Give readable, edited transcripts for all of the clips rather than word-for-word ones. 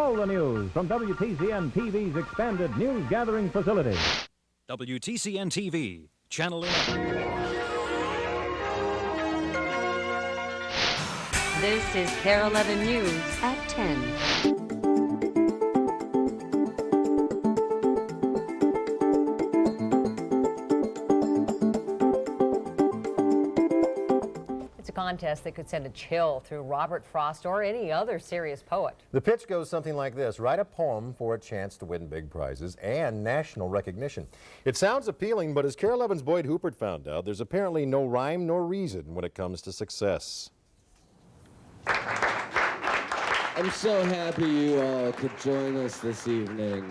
all the news from WTCN TV's expanded news gathering facility. WTCN TV, Channel 11. This is KARE 11 News at 10. Contest that could send a chill through Robert Frost or any other serious poet. The pitch goes something like this: write a poem for a chance to win big prizes and national recognition. It sounds appealing, but as KARE 11's Boyd Huppert found out, there's apparently no rhyme nor reason when it comes to success. I'm so happy you all could join us this evening.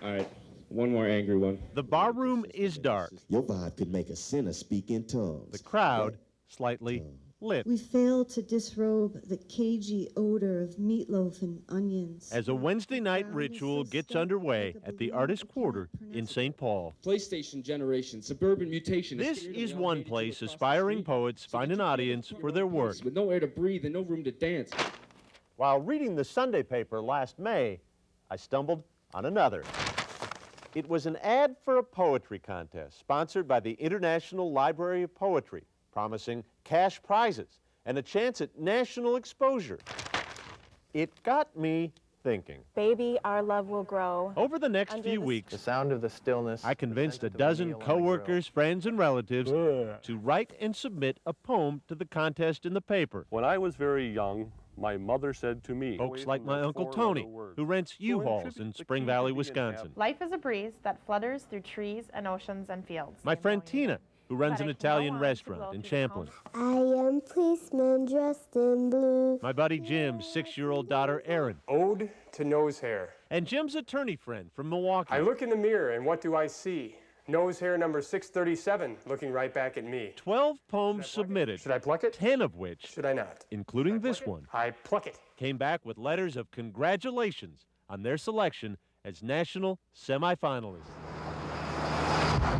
All right, one more angry one. The barroom is dark. Your vibe could make a sinner speak in tongues. The crowd slightly lit. We failed to disrobe the cagey odor of meatloaf and onions. As a Wednesday night ritual gets underway at the Artist Quarter in St. Paul. PlayStation generation, suburban mutation. This is one place aspiring poets find an audience for their work. With no air to breathe and no room to dance. While reading the Sunday paper last May, I stumbled on another. It was an ad for a poetry contest sponsored by the International Library of Poetry, promising cash prizes and a chance at national exposure. It got me thinking. Baby, our love will grow. Over the next few weeks, the sound of the stillness, I convinced a dozen co-workers, friends, and relatives to write and submit a poem to the contest in the paper. When I was very young, my mother said to me, folks like my Uncle Tony, who rents U-Hauls in Spring Valley, Wisconsin. Life is a breeze that flutters through trees and oceans and fields. My friend Tina, who runs an Italian restaurant in Champlin. I am policeman dressed in blue. My buddy Jim's 6-year-old daughter, Erin. Ode to nose hair. And Jim's attorney friend from Milwaukee. I look in the mirror, and what do I see? Nose hair number 637 looking right back at me. 12 poems submitted. Should I pluck it? 10 of which, should I not? Including this one, I pluck it. Came back with letters of congratulations on their selection as national semifinalists.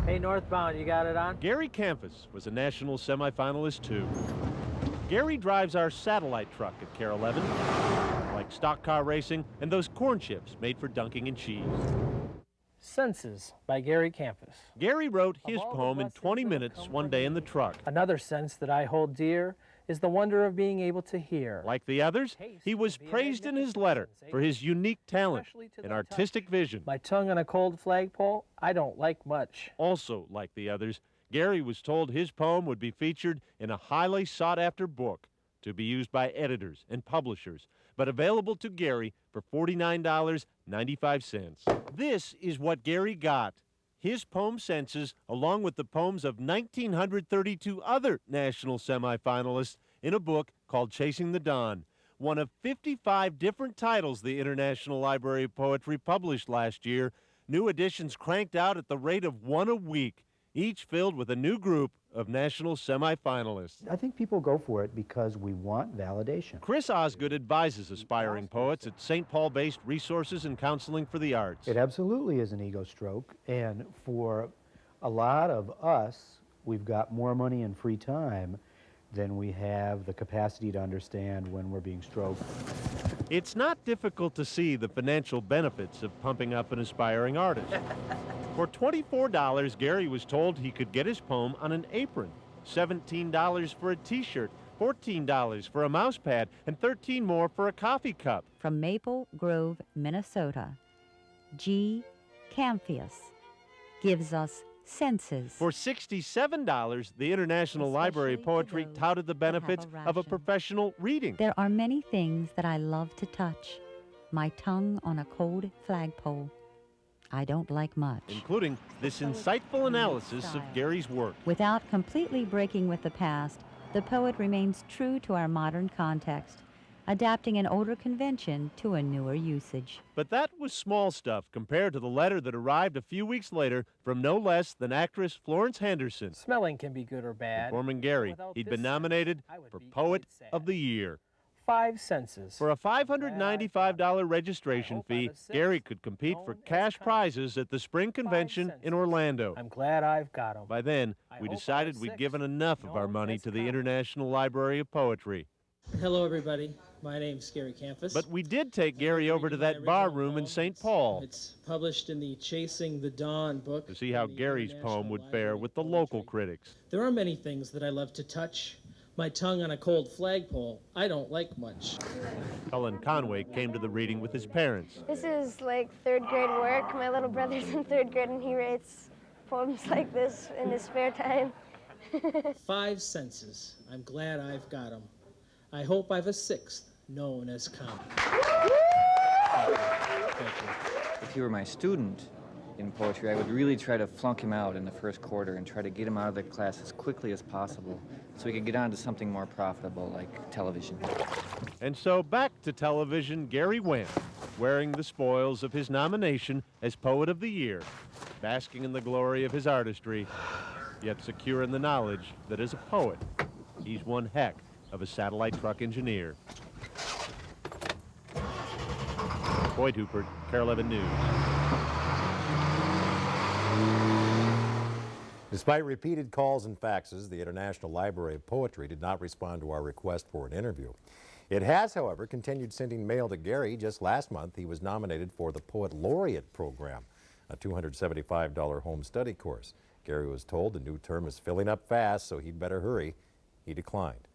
Hey, Northbound, you got it on? Gary Campus was a national semifinalist, too. Gary drives our satellite truck at KARE 11, like stock car racing and those corn chips made for dunking in cheese. Senses by Gary Campus. Gary wrote his poem in 20 minutes one day in the truck. Another sense that I hold dear is the wonder of being able to hear. Like the others, he was praised in his letter for his unique talent and artistic vision. My tongue on a cold flagpole, I don't like much. Also, like the others, Gary was told his poem would be featured in a highly sought-after book to be used by editors and publishers, but available to Gary for $49.95. This is what Gary got. His poem senses, along with the poems of 1,932 other national semifinalists, in a book called Chasing the Dawn, one of 55 different titles the International Library of Poetry published last year. New editions cranked out at the rate of one a week, each filled with a new group of national semifinalists. I think people go for it because we want validation. Chris Osgood advises aspiring poets at St. Paul-based Resources and Counseling for the Arts. It absolutely is an ego stroke, and for a lot of us, we've got more money and free time than we have the capacity to understand when we're being stroked. It's not difficult to see the financial benefits of pumping up an aspiring artist. For $24, Gary was told he could get his poem on an apron, $17 for a t-shirt, $14 for a mouse pad, and $13 more for a coffee cup. From Maple Grove, Minnesota, G. Camphius gives us senses. For $67, the International Library of Poetry touted the benefits of a professional reading. There are many things that I love to touch. My tongue on a cold flagpole. I don't like much. Including this insightful analysis of Gary's work. Without completely breaking with the past, the poet remains true to our modern context, adapting an older convention to a newer usage. But that was small stuff compared to the letter that arrived a few weeks later from no less than actress Florence Henderson. Smelling can be good or bad. Informing Gary he'd been nominated for Poet of the Year. 5 senses. For a $595 registration fee, Gary could compete for cash prizes at the Spring Convention in Orlando. I'm glad I've got them. By then, we decided we'd given enough of our money to the International Library of Poetry. Hello, everybody. My name's Gary Campus. But we did take Gary over to that bar room in St. Paul It's published in the Chasing the Dawn book. to see how Gary's poem would fare with the local critics. There are many things that I love to touch. My tongue on a cold flagpole, I don't like much. Cullen Conway came to the reading with his parents. This is like third grade work. My little brother's in third grade and he writes poems like this in his spare time. 5 senses. I'm glad I've got them. I hope I've a 6th, known as common. If he were my student in poetry, I would really try to flunk him out in the first quarter and try to get him out of the class as quickly as possible so he could get on to something more profitable like television. And so back to television Gary went, wearing the spoils of his nomination as Poet of the Year, basking in the glory of his artistry, yet secure in the knowledge that as a poet, he's one heck of a satellite truck engineer. Boyd Huppert, KARE 11 News. Despite repeated calls and faxes, the International Library of Poetry did not respond to our request for an interview. It has, however, continued sending mail to Gary. Just last month, he was nominated for the Poet Laureate program, a $275 home study course. Gary was told the new term is filling up fast, so he'd better hurry. He declined.